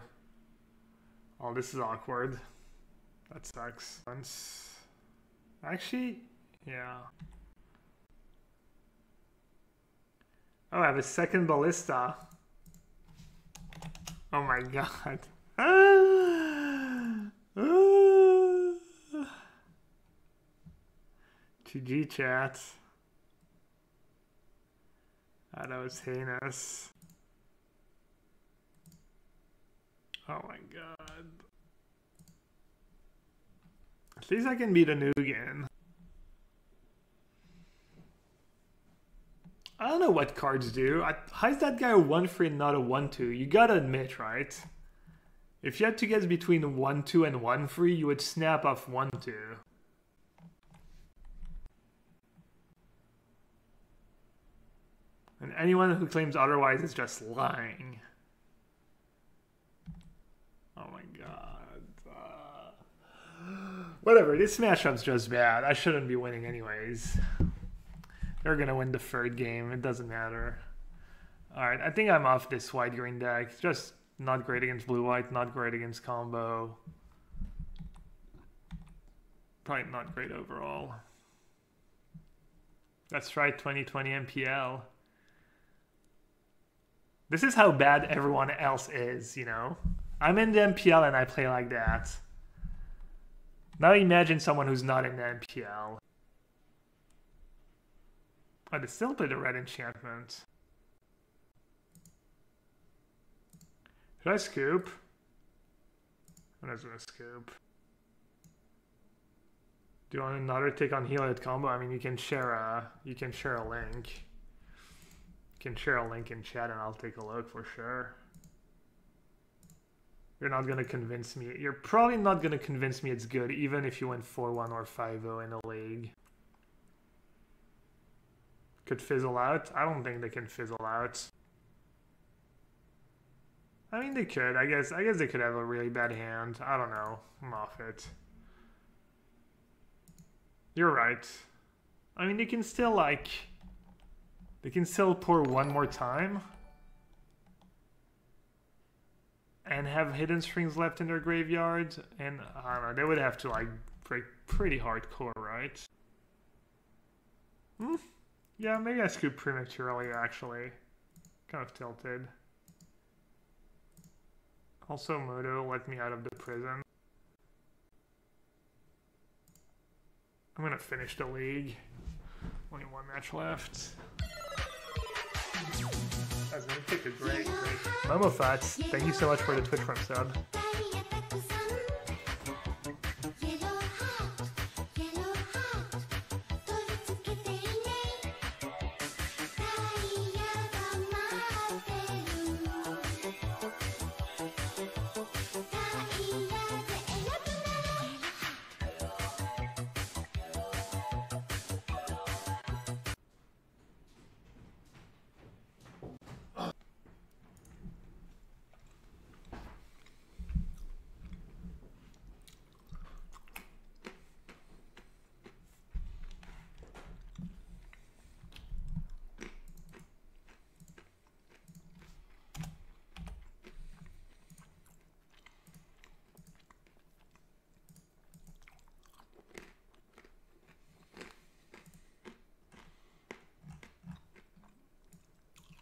Oh, this is awkward. That sucks. Actually, yeah. Oh, I have a second Ballista. Oh my god. GG chat. That was heinous. Oh my god. At least I can beat a Nugan. I don't know what cards do. How is that guy a 1-free and not a 1-2? You gotta admit, right? If you had to guess between 1-2 and 1-free, you would snap off 1-2. And anyone who claims otherwise is just lying. Oh my god. Whatever, this matchup's just bad. I shouldn't be winning anyways. They're gonna win the third game, it doesn't matter. Alright, I think I'm off this white-green deck. It's just not great against blue-white, not great against combo. Probably not great overall. That's right, 2020 MPL. This is how bad everyone else is, you know? I'm in the MPL and I play like that. Now imagine someone who's not in the MPL. Oh, they still play the red enchantment. Should I scoop? I'm just gonna scoop. Do you want another take on Heliod combo? I mean, you can share a link. You can share a link in chat and I'll take a look for sure. You're not gonna convince me. You're probably not gonna convince me it's good, even if you went 4-1 or 5-0 in a league. Could fizzle out? I don't think they can fizzle out. I mean, they could. I guess they could have a really bad hand. I don't know. I'm off it. You're right. I mean, they can still pour one more time and have hidden strings left in their graveyard, and I don't know, they would have to like break pretty hardcore, right? Yeah, maybe I scooped prematurely actually. Kind of tilted. Also, Moto let me out of the prison. I'm gonna finish the league. Only one match left. That's gonna take a great. Momo Fats, thank you so much for the Twitch Prime sub.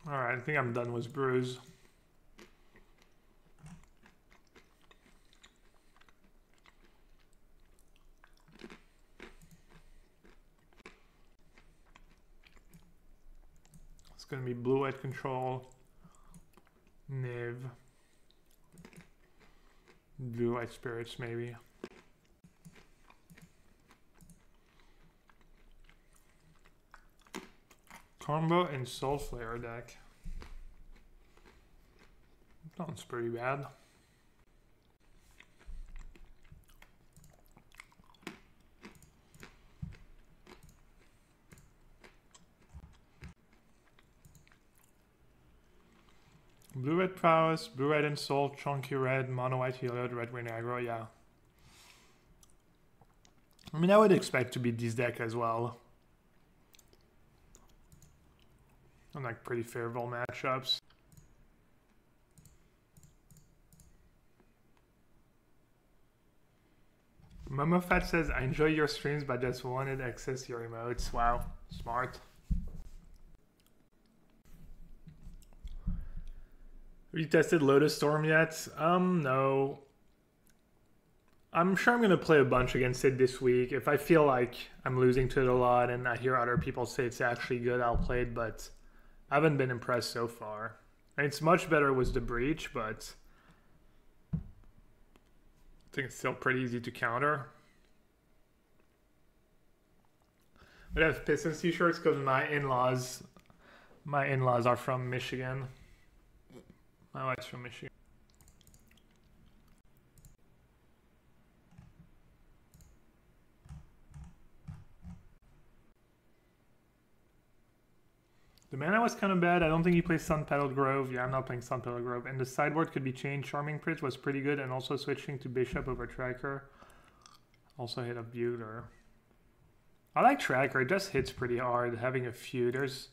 Alright, I think I'm done with brews. It's gonna be blue-white control, Niv, blue-white spirits maybe. Combo and Soul Flare deck. Sounds pretty bad. Blue-red prowess, blue-red and soul, chunky red, mono-white Heliod, red-green aggro, yeah. I mean, I would expect to beat this deck as well. and like pretty favorable matchups. Momofat says, I enjoy your streams, but just wanted to access your emotes. Wow, smart. Have you tested Lotus Storm yet? No. I'm sure I'm going to play a bunch against it this week. If I feel like I'm losing to it a lot and I hear other people say it's actually good, I'll play it, but I haven't been impressed so far. And it's much better with the Breach, but I think it's still pretty easy to counter. But I have Pistons t-shirts because my in-laws are from Michigan. My wife's from Michigan. The mana was kind of bad. I don't think he plays Sun-Petaled Grove. Yeah, I'm not playing Sun-Petaled Grove. And the sideboard could be changed. Charming Prince was pretty good. And also switching to Bishop over Tracker. Also hit up Bugler. I like Tracker. It just hits pretty hard. Having a few. There's...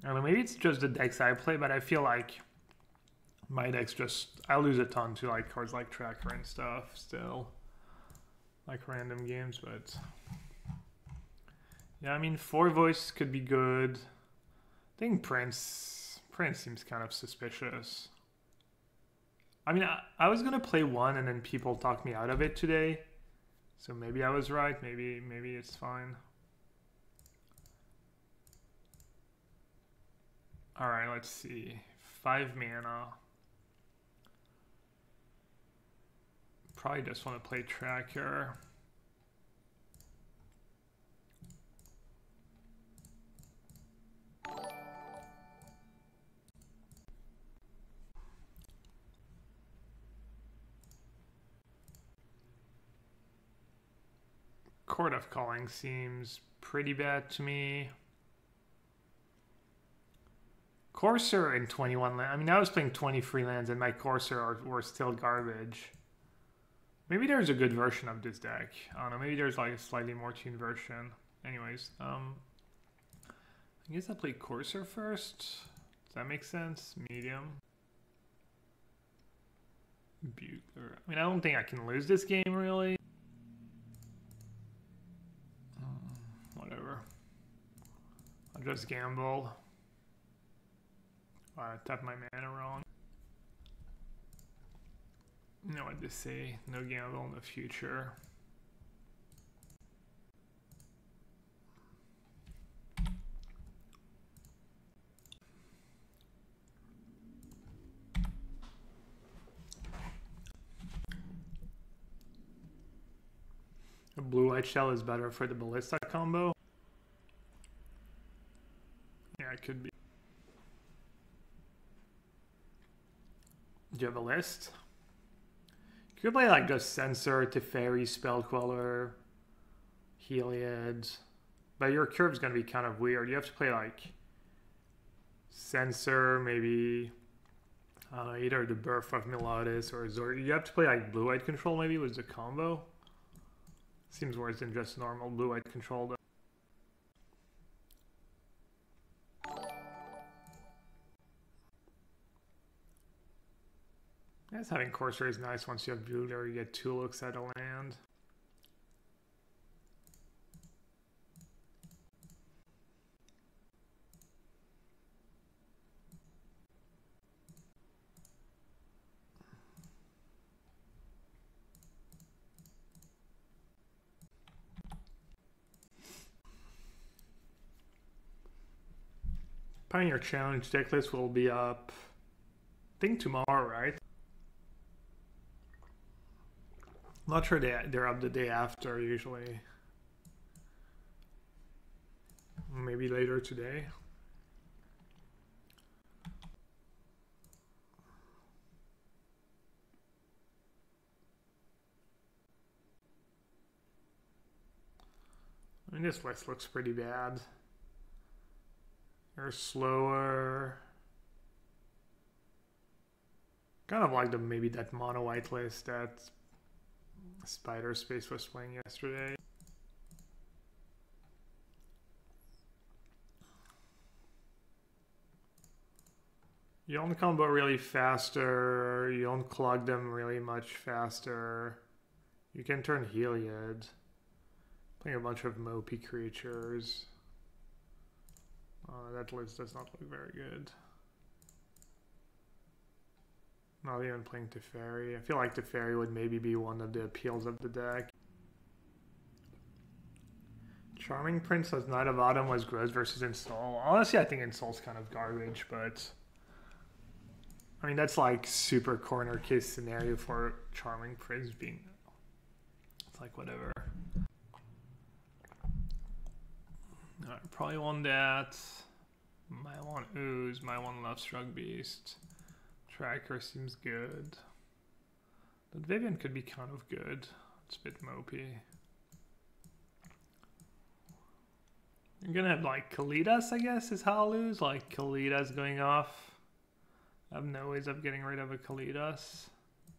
I don't know, maybe it's just the decks I play, but I feel like my decks just... I lose a ton to like cards like Tracker and stuff still. Like random games, but... Yeah, I mean, 4 voice could be good. I think Prince seems kind of suspicious. I mean, I was gonna play 1 and then people talked me out of it today. So maybe I was right, maybe it's fine. Alright, let's see. 5 mana. Probably just want to play Tracker. Court of Calling seems pretty bad to me. Courser in 21 lands. I mean, I was playing 20 free lands and my Courser were still garbage. Maybe there's a good version of this deck. I don't know. Maybe there's like a slightly more tuned version. Anyways, I guess I'll play Courser first. Does that make sense? Medium. Bugler. I mean, I don't think I can lose this game really. Whatever. I'll just gamble. I tapped my mana wrong. You know what they say, no gamble in the future. A blue-white shell is better for the Ballista combo. Yeah, it could be. Do you have a list? You could play like just Censor, Teferi, Spellqueller, Heliod. But your curve's going to be kind of weird. You have to play like Censor, maybe either the Birth of Melodis or Zor. You have to play like blue-white control maybe was the combo. Seems worse than just normal blue-white control though. I guess having Courser is nice once you have Bugler, you get 2 looks at a land. Pioneer Challenge decklist will be up, I think tomorrow, right? I'm not sure they're up the day after usually. Maybe later today. I mean, this list looks pretty bad. They're slower. Kind of like maybe that mono white list that Spider Space was playing yesterday. You don't combo really faster. You don't clog them really much faster. You can turn Heliod. Playing a bunch of mopey creatures. That list does not look very good. Not even playing Teferi. I feel like Teferi would maybe be one of the appeals of the deck. Charming Prince as Knight of Autumn was gross versus Install. Honestly, I think Install's kind of garbage, but I mean, that's like super corner case scenario for Charming Prince being. It's like whatever. Alright, probably want that. Might want Ooze, might want Lovestruck Beast. Tracker seems good. But Vivian could be kind of good. It's a bit mopey. You're gonna have like Kalidas, I guess, is how I'll lose. Like Kalidas going off. I have no ways of getting rid of a Kalidas.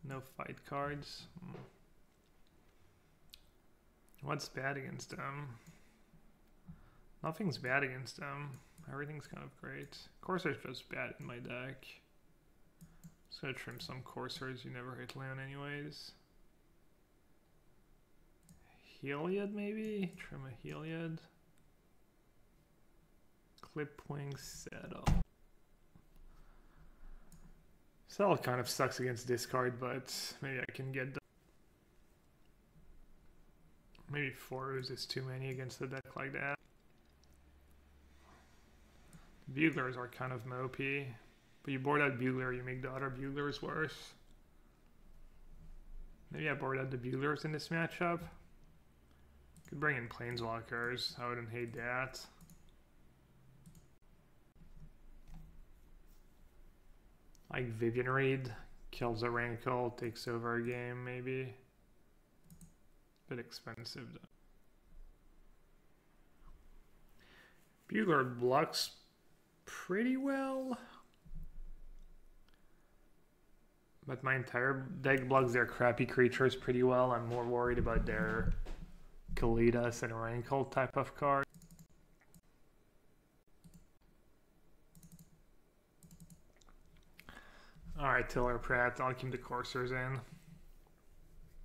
No fight cards. What's bad against them? Nothing's bad against them. Everything's kind of great. Corsair's just bad in my deck. Just gonna trim some Corsairs. You never hit land anyways. Heliod maybe? Trim a Heliod. Clipwing Settle. Settle kind of sucks against discard, but maybe I can get the... Maybe 4 Ooze is too many against a deck like that. Buglers are kind of mopey. But you board out Bugler, you make the other Buglers worse. Maybe I board out the Buglers in this matchup. Could bring in Planeswalkers. I wouldn't hate that. Like Vivian Reed kills a Rankle, takes over a game maybe. Bit expensive though. Bugler blocks pretty well. But my entire deck blocks their crappy creatures pretty well. I'm more worried about their Kalidas and Rankle type of card. Alright, Tiller Pratt, I'll keep the Corsairs in.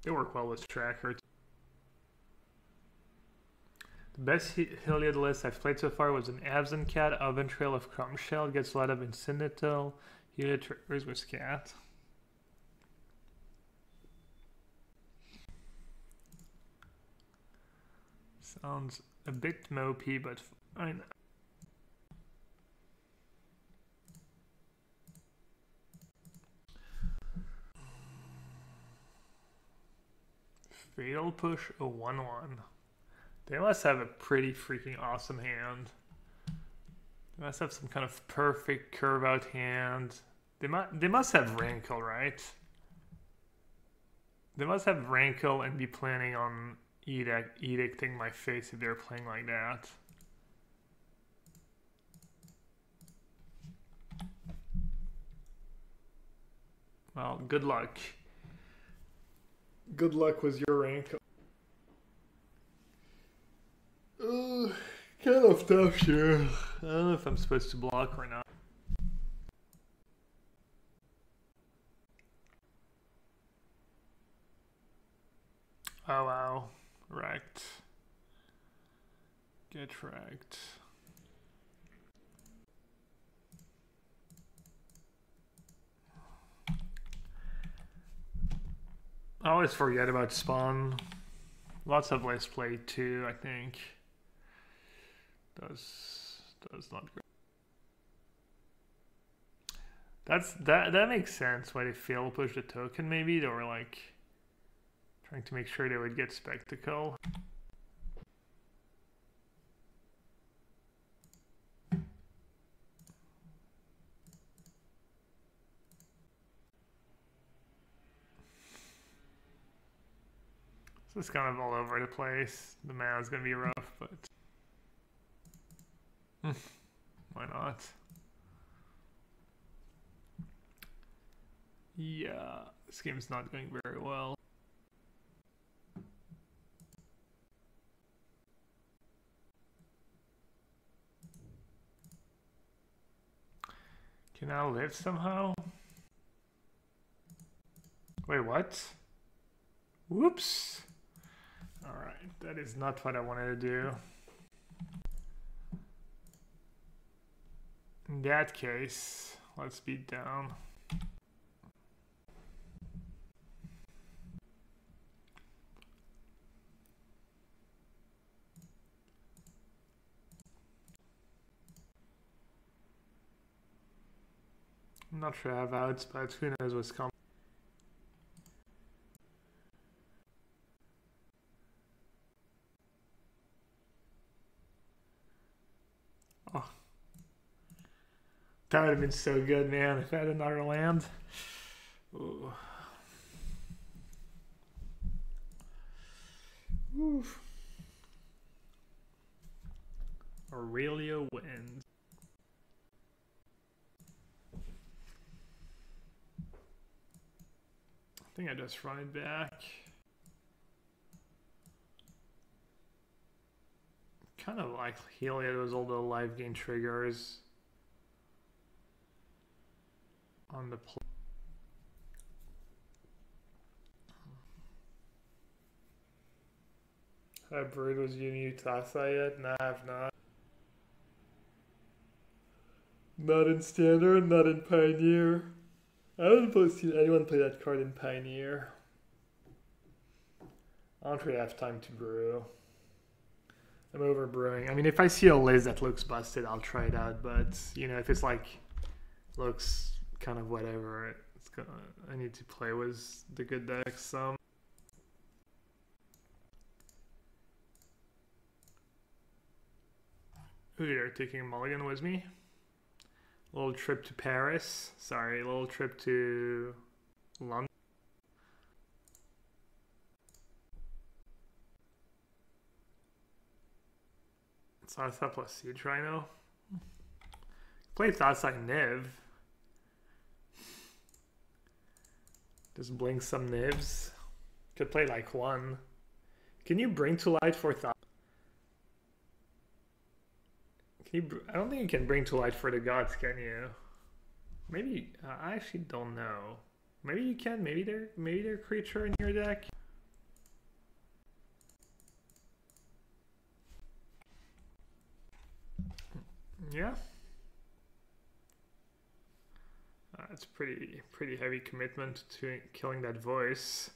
They work well with Tracker. The best Heliod list I've played so far was an Absent Cat, Oven Trail of Crumbshell, gets a lot of Incinital, Heliod triggers with Cat. Sounds a bit mopey, but fine. Fatal Push a 1/1. They must have a pretty freaking awesome hand. They must have some kind of perfect curve out hand. They must have Rankle, right? They must have Rankle and be planning on edicting my face if they're playing like that. Well, good luck. Good luck with your Rankle. Kind of tough here. I don't know if I'm supposed to block or not. Oh wow. Wrecked. Get wrecked. I always forget about Spawn. Lots of lists play too, I think. Does not great. That makes sense why they fail push the token. Maybe they were like trying to make sure they would get Spectacle. So it's kind of all over the place. The mana's gonna be rough, but why not? Yeah, this game's not going very well. Can Can I live somehow? Wait, what? Whoops. Alright, that is not what I wanted to do. In that case, let's beat down. I'm not sure I have outs, but who knows what's coming. Oh. That would have been so good, man, if I had another land. Ooh. Oof. Aurelia wins. I think I just run it back. Kind of like Heliod was all the live gain triggers on the play. Hybrid was you Tasa yet? Nah, I've not. Not in Standard, not in Pioneer. I haven't seen anyone play that card in Pioneer. I don't really have time to brew. I'm over brewing. I mean, if I see a Liz that looks busted, I'll try it out. But, you know, if it's like, looks kind of whatever, it's gonna, I need to play with the good decks some. Ooh, you're taking a mulligan with me? A little trip to Paris. Sorry, a little trip to London. Thassa plus Siege Rhino. Play Thassa Niv. Just blink some Nivs. Could play like one. Can you bring to light for Thassa? I don't think you can bring to light for the gods, can you? Maybe I actually don't know. Maybe you can. Maybe they're a creature in your deck. Yeah. It's pretty heavy commitment to killing that voice.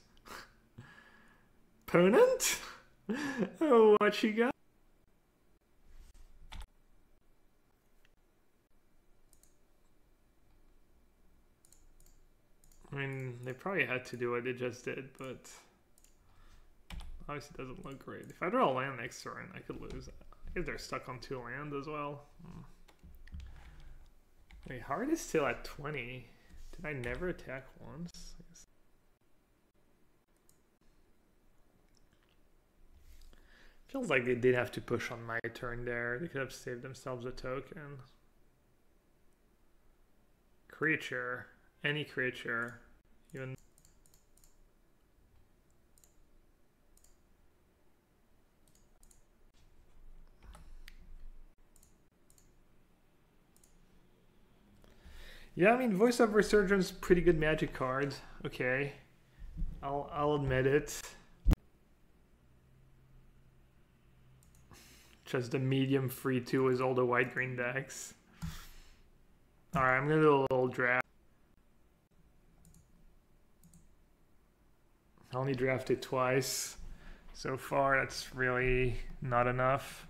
Opponent? Oh, what you got? I mean, they probably had to do what they just did, but obviously it doesn't look great. If I draw a land next turn, I could lose. If they're stuck on 2 land as well. Wait, Heart is still at 20. Did I never attack once? I guess. Feels like they did have to push on my turn there. They could have saved themselves a token. Creature. Any creature. Even. Yeah, I mean, Voice of Resurgence, pretty good Magic card. Okay, I'll admit it. Just the medium free 2 is all the white green decks. All right, I'm gonna do a little draft. I only drafted twice so far. That's really not enough.